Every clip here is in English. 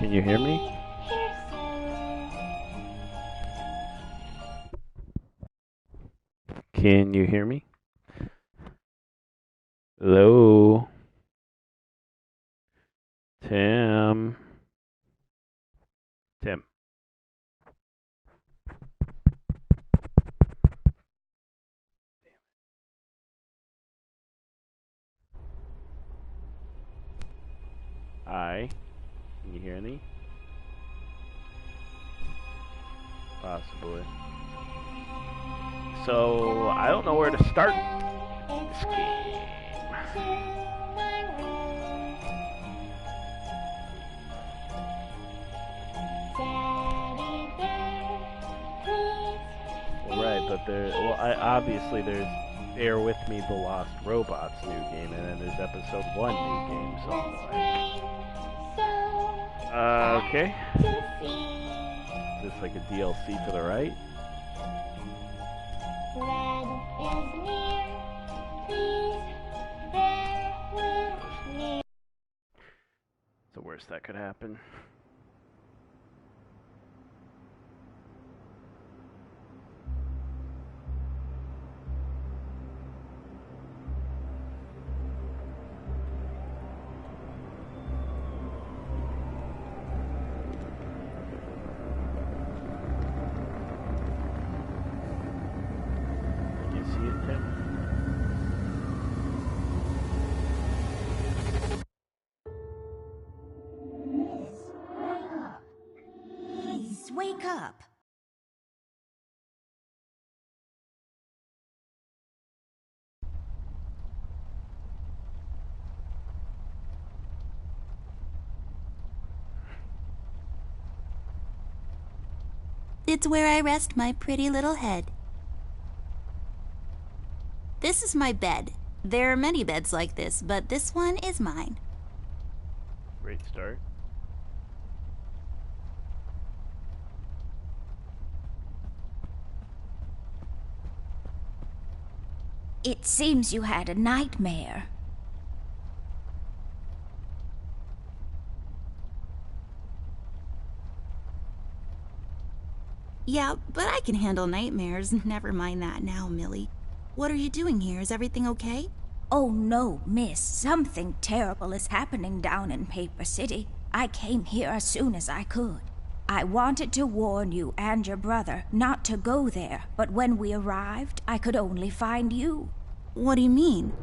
Can you hear me? Can you hear me? Hello? Tim? Tim. Hi. Can you hear me? Possibly. So, I don't know where to start this game. Right, but obviously there's Bear With Me, The Lost Robots new game, and then there's episode 1 new game, so I'm like, okay. Is this like a DLC to the right? It's the worst that could happen. Wake up! It's where I rest my pretty little head. This is my bed. There are many beds like this, but this one is mine. Great start. It seems you had a nightmare. Yeah, but I can handle nightmares. Never mind that now, Millie. What are you doing here? Is everything okay? Oh no, miss. Something terrible is happening down in Paper City. I came here as soon as I could. I wanted to warn you and your brother not to go there, but when we arrived, I could only find you. What do you mean?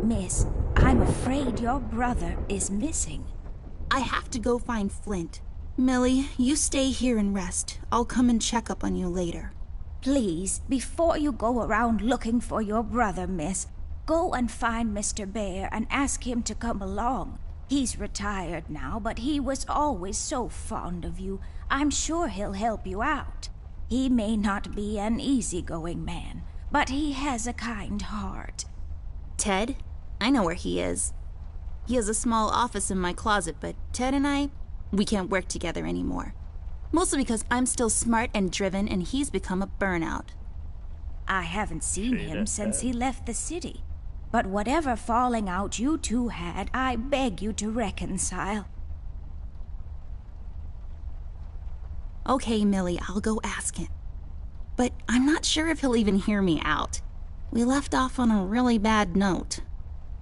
Miss, I'm afraid your brother is missing. I have to go find Flint. Millie, you stay here and rest. I'll come and check up on you later. Please, before you go around looking for your brother, miss, go and find Mr. Bear and ask him to come along. He's retired now, but he was always so fond of you. I'm sure he'll help you out. He may not be an easygoing man, but he has a kind heart. Ted? I know where he is. He has a small office in my closet, but Ted and we can't work together anymore. Mostly because I'm still smart and driven and he's become a burnout. I haven't seen him since he left the city. But whatever falling out you two had, I beg you to reconcile. Okay, Millie, I'll go ask him. But I'm not sure if he'll even hear me out. We left off on a really bad note.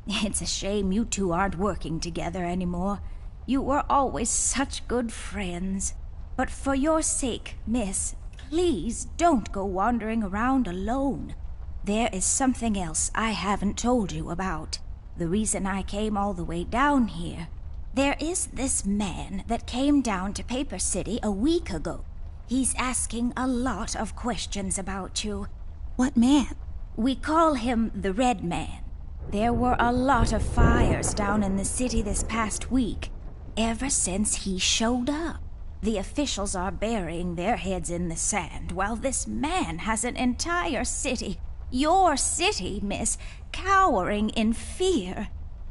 It's a shame you two aren't working together anymore. You were always such good friends. But for your sake, miss, please don't go wandering around alone. There is something else I haven't told you about. The reason I came all the way down here. There is this man that came down to Paper City a week ago. He's asking a lot of questions about you. What man? We call him the Red Man. There were a lot of fires down in the city this past week, ever since he showed up. The officials are burying their heads in the sand, while this man has an entire city, your city, miss, cowering in fear.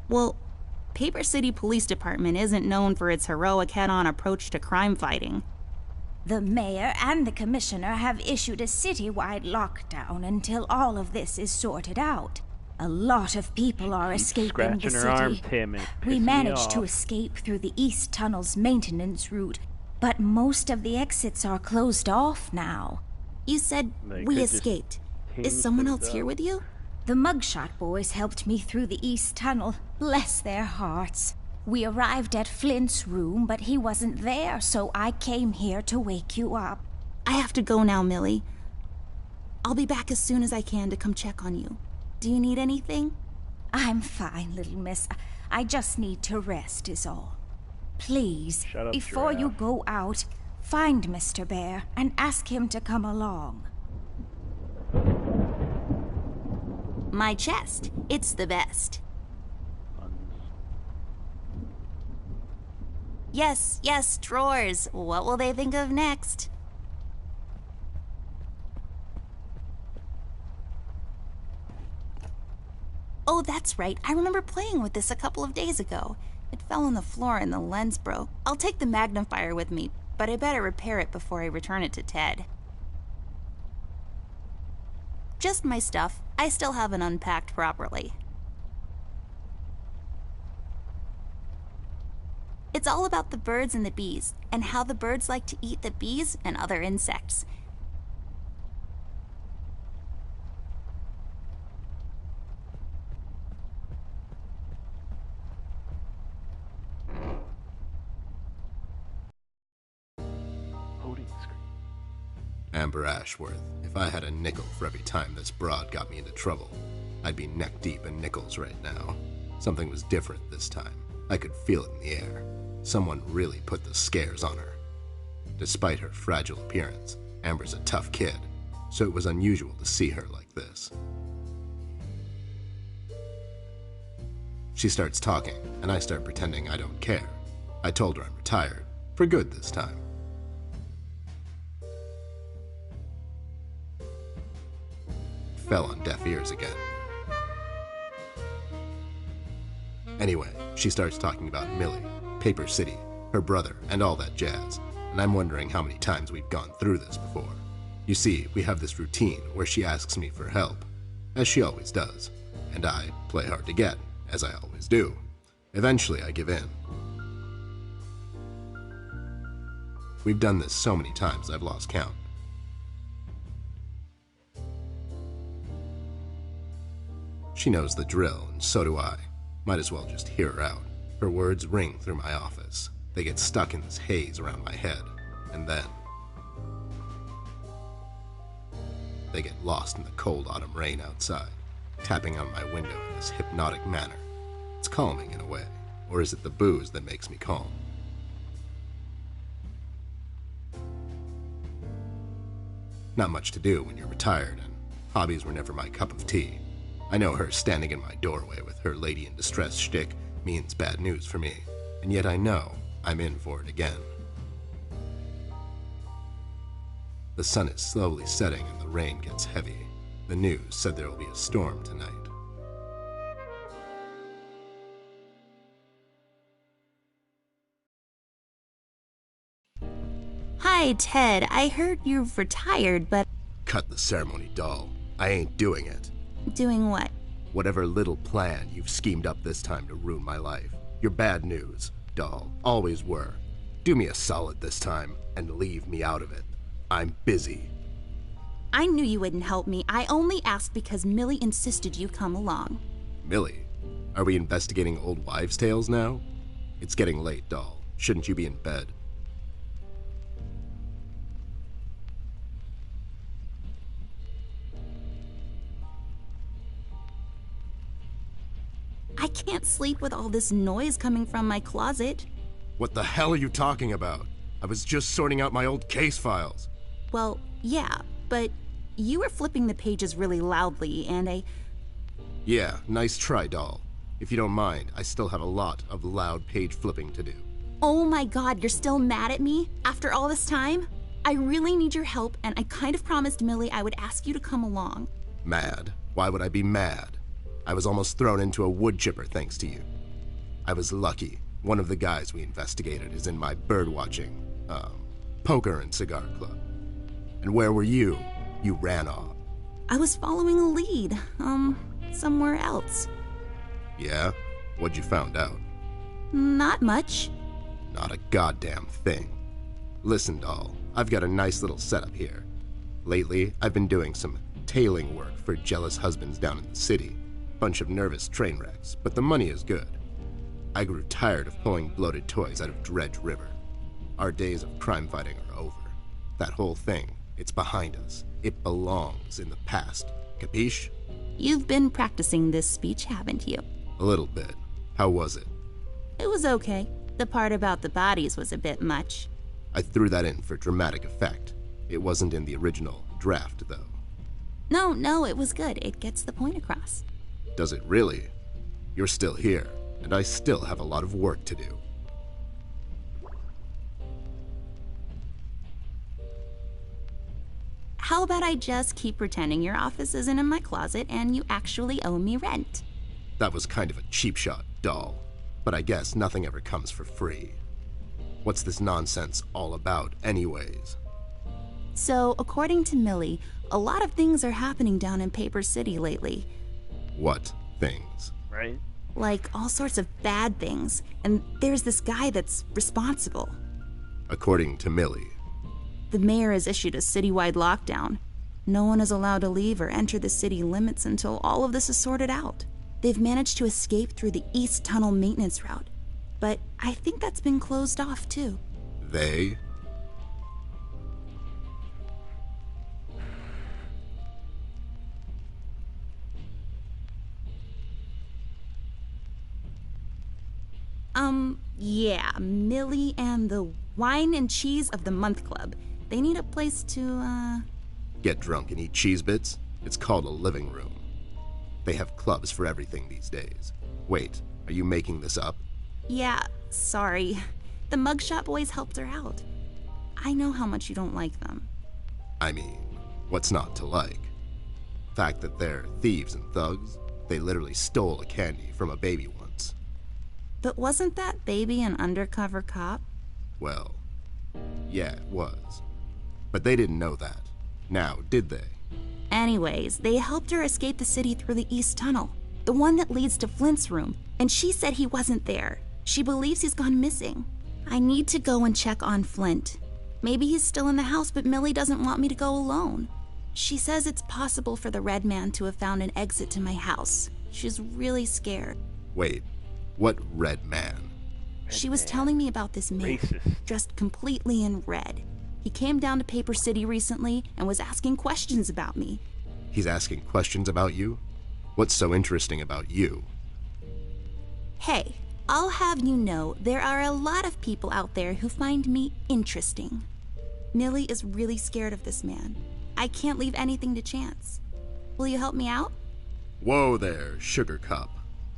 Well, Paper City Police Department isn't known for its heroic head-on approach to crime fighting. The mayor and the commissioner have issued a citywide lockdown until all of this is sorted out. A lot of people are Keep escaping the scratching her arm, city. Tim. It's We pissing me managed to off. escape through the East Tunnel's maintenance route, but most of the exits are closed off now. You said They we could just escaped. change Is someone things else here up. with you? The Mugshot boys helped me through the East Tunnel. Bless their hearts. We arrived at Flint's room, but he wasn't there, so I came here to wake you up. I have to go now, Millie. I'll be back as soon as I can to come check on you. Do you need anything? I'm fine, little miss. I just need to rest is all. Please, Shut up, before you giraffe. go out, find Mr. Bear and ask him to come along. My chest. It's the best. Yes, drawers. What will they think of next? Oh, that's right. I remember playing with this a couple of days ago. It fell on the floor and the lens broke. I'll take the magnifier with me, but I better repair it before I return it to Ted. Just my stuff. I still haven't unpacked properly. It's all about the birds and the bees, and how the birds like to eat the bees and other insects. Loading screen. Amber Ashworth, if I had a nickel for every time this broad got me into trouble, I'd be neck deep in nickels right now. Something was different this time. I could feel it in the air. Someone really put the scares on her. Despite her fragile appearance, Amber's a tough kid, so it was unusual to see her like this. She starts talking, and I start pretending I don't care. I told her I'm retired, for good this time. Fell on deaf ears again. Anyway, she starts talking about Millie, Paper City, her brother, and all that jazz, and I'm wondering how many times we've gone through this before. You see, we have this routine where she asks me for help, as she always does, and I play hard to get, as I always do. Eventually, I give in. We've done this so many times I've lost count. She knows the drill, and so do I. Might as well just hear her out. Her words ring through my office. They get stuck in this haze around my head, and then they get lost in the cold autumn rain outside, tapping on my window in this hypnotic manner. It's calming in a way, or is it the booze that makes me calm? Not much to do when you're retired, and hobbies were never my cup of tea. I know her standing in my doorway with her lady in distress shtick means bad news for me, and yet I know I'm in for it again. The sun is slowly setting and the rain gets heavy. The news said there will be a storm tonight. Hi, Ted. I heard you've retired, but Cut the ceremony, doll. I ain't doing it. doing what? Whatever little plan you've schemed up this time to ruin my life. You're bad news, doll. Always were. Do me a solid this time and leave me out of it. I'm busy. I knew you wouldn't help me. I only asked because Millie insisted you come along. Millie, are we investigating old wives' tales now? It's getting late, doll. Shouldn't you be in bed? I can't sleep with all this noise coming from my closet. What the hell are you talking about? I was just sorting out my old case files. Well, yeah, but you were flipping the pages really loudly, and Yeah, nice try, doll. If you don't mind, I still have a lot of loud page flipping to do. Oh my god, you're still mad at me? After all this time? I really need your help, and I kind of promised Millie I would ask you to come along. Mad? Why would I be mad? I was almost thrown into a wood chipper thanks to you. I was lucky. One of the guys we investigated is in my birdwatching, poker and cigar club. And where were you? You ran off. I was following a lead. somewhere else. Yeah? What'd you found out? Not much. Not a goddamn thing. Listen, doll, I've got a nice little setup here. Lately, I've been doing some tailing work for jealous husbands down in the city. Bunch of nervous train wrecks, but the money is good. I grew tired of pulling bloated toys out of Dredge River. Our days of crime fighting are over. That whole thing, it's behind us. It belongs in the past. Capiche? You've been practicing this speech, haven't you? A little bit. How was it? It was okay. The part about the bodies was a bit much. I threw that in for dramatic effect. It wasn't in the original draft, though. No, it was good. It gets the point across. Does it really? You're still here, and I still have a lot of work to do. How about I just keep pretending your office isn't in my closet and you actually owe me rent? That was kind of a cheap shot, doll. But I guess nothing ever comes for free. What's this nonsense all about, anyways? So, according to Millie, a lot of things are happening down in Paper City lately. What things? Right? Like all sorts of bad things. And there's this guy that's responsible. According to Millie. The mayor has issued a citywide lockdown. No one is allowed to leave or enter the city limits until all of this is sorted out. They've managed to escape through the East Tunnel maintenance route, but I think that's been closed off too. They? Yeah, Millie and the Wine and Cheese of the Month Club. They need a place to, Get drunk and eat cheese bits? It's called a living room. They have clubs for everything these days. Wait, are you making this up? Yeah, sorry. The Mugshot Boys helped her out. I know how much you don't like them. I mean, what's not to like? The fact that they're thieves and thugs? They literally stole a candy from a baby once. But wasn't that baby an undercover cop? Well, yeah, it was. But they didn't know that. Now, did they? Anyways, they helped her escape the city through the East Tunnel, the one that leads to Flint's room, and she said he wasn't there. She believes he's gone missing. I need to go and check on Flint. Maybe he's still in the house, but Millie doesn't want me to go alone. She says it's possible for the Red Man to have found an exit to my house. She's really scared. Wait, what Red Man? She was telling me about this man, Racist. dressed completely in red. He came down to Paper City recently and was asking questions about me. He's asking questions about you? What's so interesting about you? Hey, I'll have you know there are a lot of people out there who find me interesting. Millie is really scared of this man. I can't leave anything to chance. Will you help me out? Whoa there, Sugar Cup.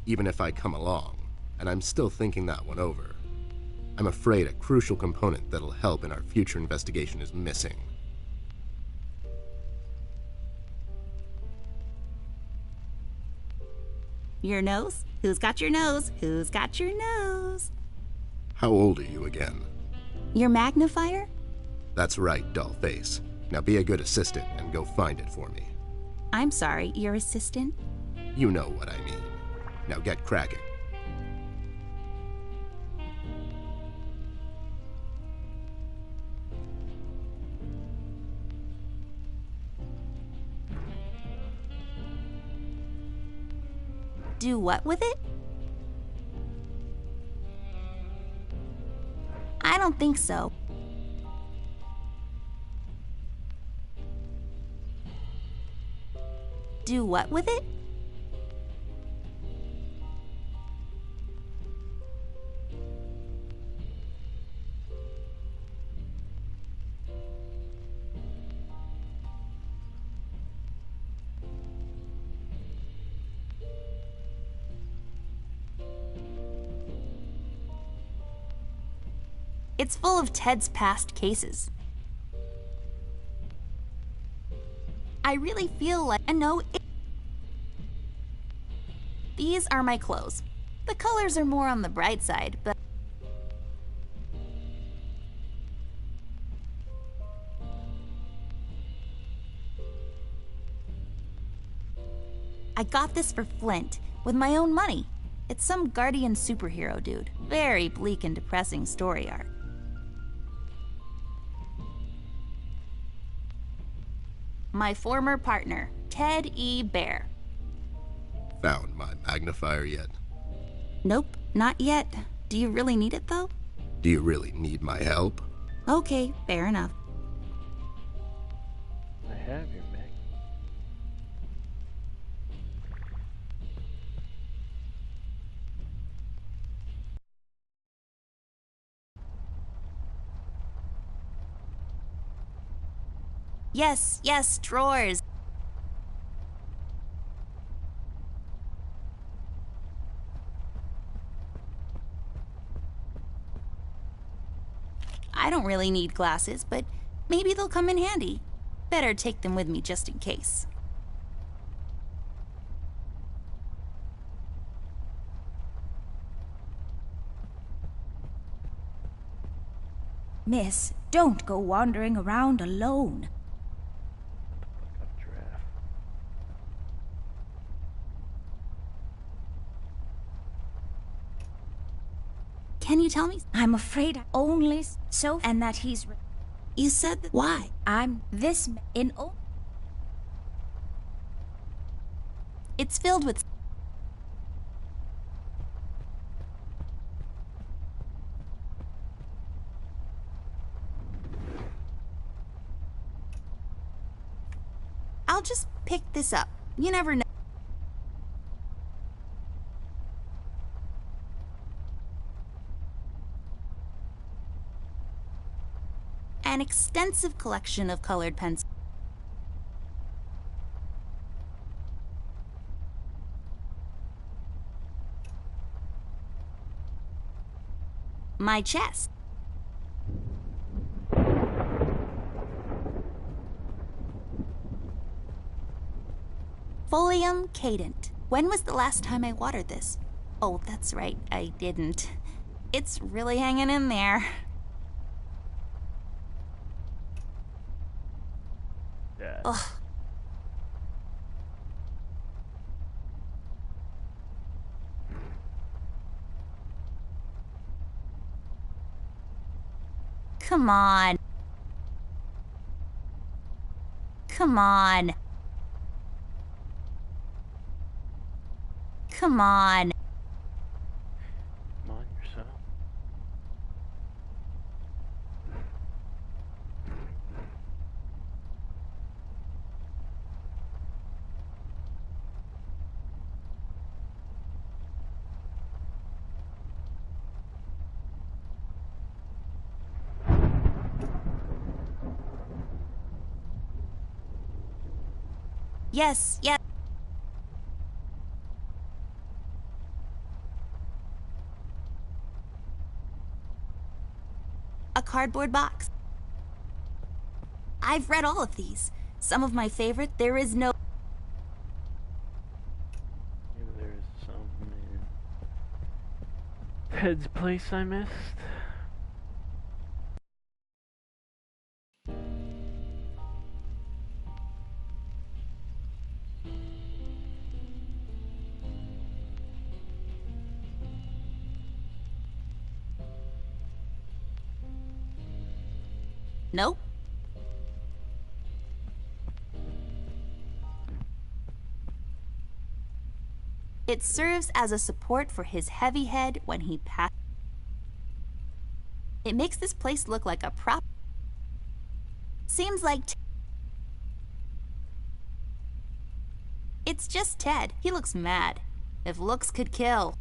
Even if I come along, and I'm still thinking that one over. I'm afraid a crucial component that'll help in our future investigation is missing. Your nose? Who's got your nose? Who's got your nose? How old are you again? Your magnifier? That's right, Dollface. Now be a good assistant and go find it for me. I'm sorry, your assistant? You know what I mean. Now get cracking. Do what with it? I don't think so. Do what with it? It's full of Ted's past cases. I really feel like I know it. These are my clothes. The colors are more on the bright side, but I got this for Flint, with my own money. It's some guardian superhero dude. Very bleak and depressing story arc. My former partner, Ted E. Bear. Found my magnifier yet? Nope, not yet. Do you really need it, though? Do you really need my help? Okay, fair enough. I have your mag. Yes, yes, drawers. I don't really need glasses, but maybe they'll come in handy. Better take them with me just in case. Miss, don't go wandering around alone. Fuck up giraffe. Can you tell me? I'm afraid only so, and that he's. You said that. Why? I'm this in. Oh, It's filled with. I'll just pick this up. You never know. An extensive collection of colored pencils. My chest. Folium Cadent. When was the last time I watered this? Oh, that's right, I didn't. It's really hanging in there. Yeah. Ugh. Come on. Come on. Come on. Come on yourself. Yes, yes. A cardboard box. I've read all of these. Some of my favorite, there is no... Maybe there's some in Ted's place I missed. Nope. It serves as a support for his heavy head when he passes. It makes this place look like a prop. Seems like... It's just Ted. He looks mad. If looks could kill.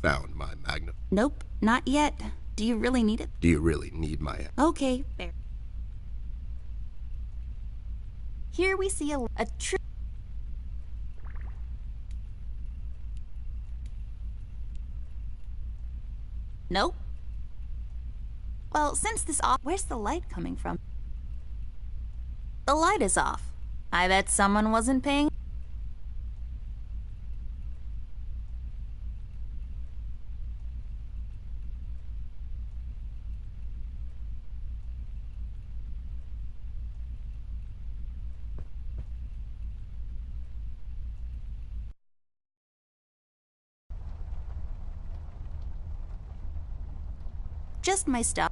Found my magnifier. Nope, not yet. Do you really need it? Do you really need my... Okay, fair. Here we see a true... Nope. Well, since this off... Where's the light coming from? The light is off. I bet someone wasn't paying... just my stuff.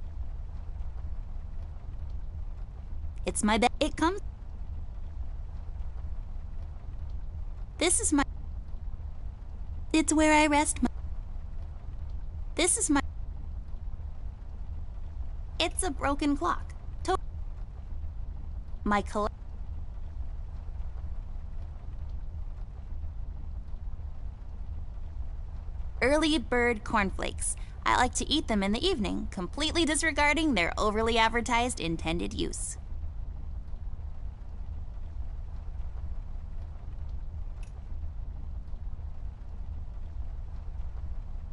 It's my bed. It comes. This is my. It's where I rest my. This is my. It's a broken clock. My early bird cornflakes. I like to eat them in the evening, completely disregarding their overly advertised intended use.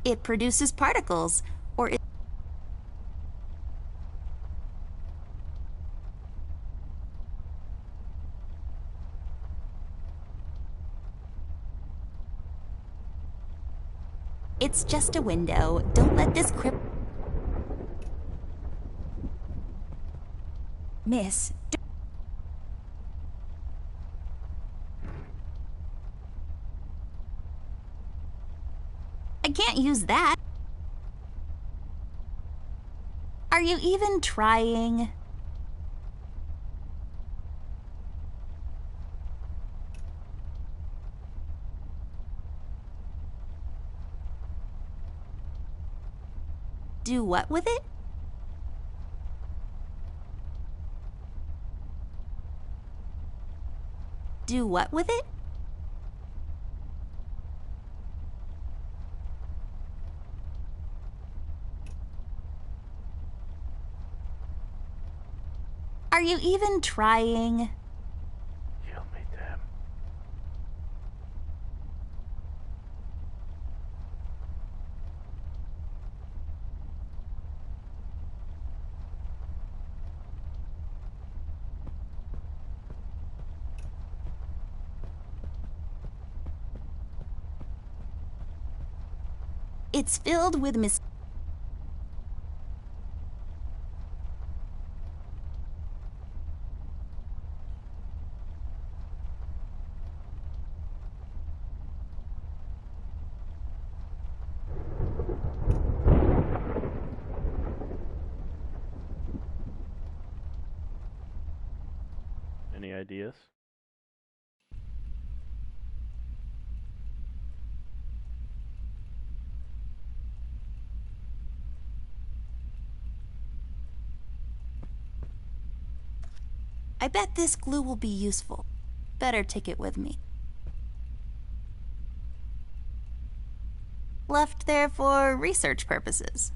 It produces particles, or it it's just a window. Don't let this Miss, I can't use that. Are you even trying? Do what with it? Do what with it? Are you even trying? Kill me, damn. It's filled with Any ideas? I bet this glue will be useful. Better take it with me. Left there for research purposes.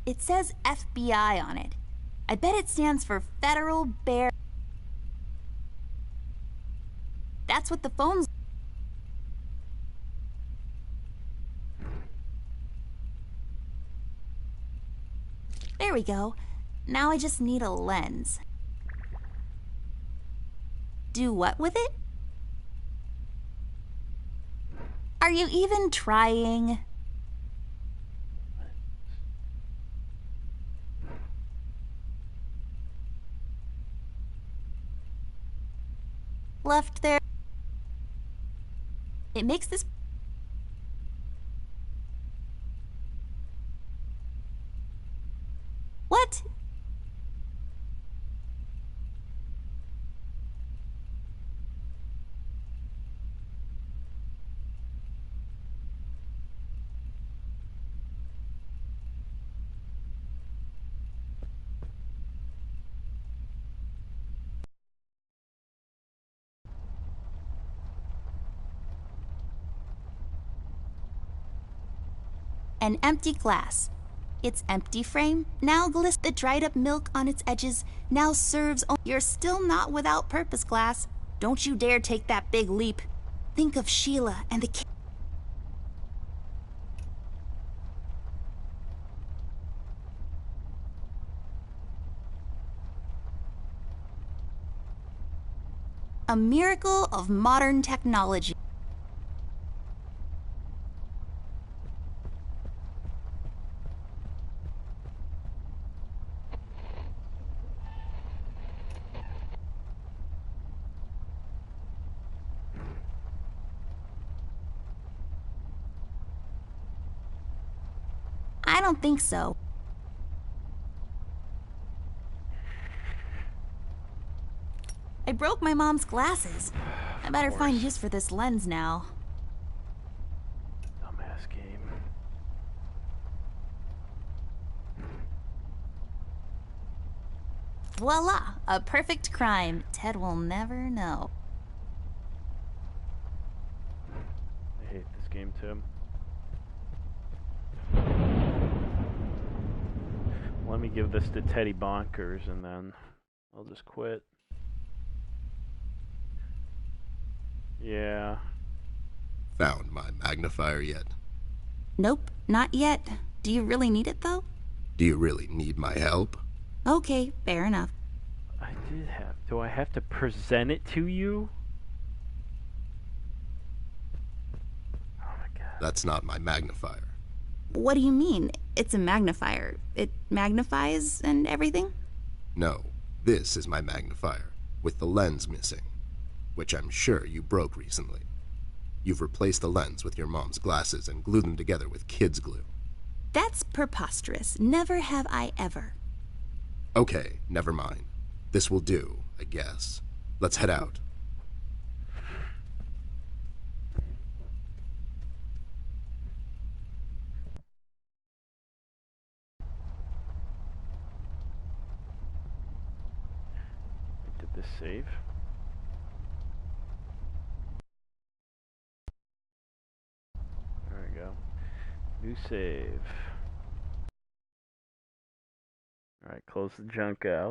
It says FBI on it. I bet it stands for Federal Bear. That's what the phone's. There we go. Now I just need a lens. Do what with it? Are you even trying? Left there. It makes this. What? An empty glass. Its empty frame now glists the dried up milk on its edges, now serves. You're still not without purpose, glass. Don't you dare take that big leap. Think of Sheila and the kid. A miracle of modern technology. I don't think so. I broke my mom's glasses. I better find use for this lens now. Dumbass game. Voila! A perfect crime. Ted will never know. I hate this game, Tim. Let me give this to Teddy Bonkers and then I'll just quit. Yeah. Found my magnifier yet? Nope, not yet. Do you really need it, though? Do you really need my help? Okay, fair enough. I did have... Do I have to present it to you? Oh my god. That's not my magnifier. What do you mean? It's a magnifier. It magnifies and everything? No, this is my magnifier, with the lens missing, which I'm sure you broke recently. You've replaced the lens with your mom's glasses and glued them together with kids' glue. That's preposterous. Never have I ever. Okay, never mind. This will do, I guess. Let's head out. Did this save? There we go. New save. Alright, close the junk out.